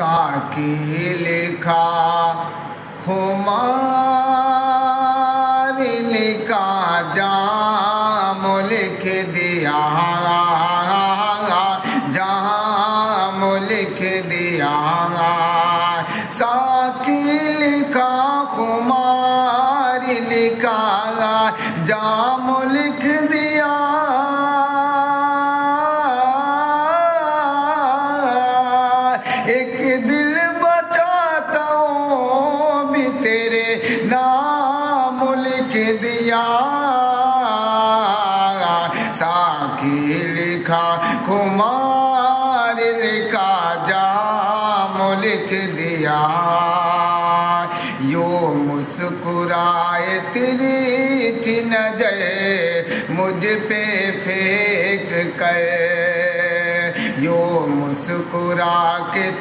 साकी लिखा खुमार लिखा जाम लिख दिया जाम लिख दिया साकी लिखा खुमार लिखा जाम लिख दिया एक दिल बचाता हूँ भी तेरे नाम लिख दिया साकी लिखा खुमार लिखा जाम लिख दिया यो मुस्कुराए तेरी थी नजर मुझ पे फेंक कर यो मुस्कुरा के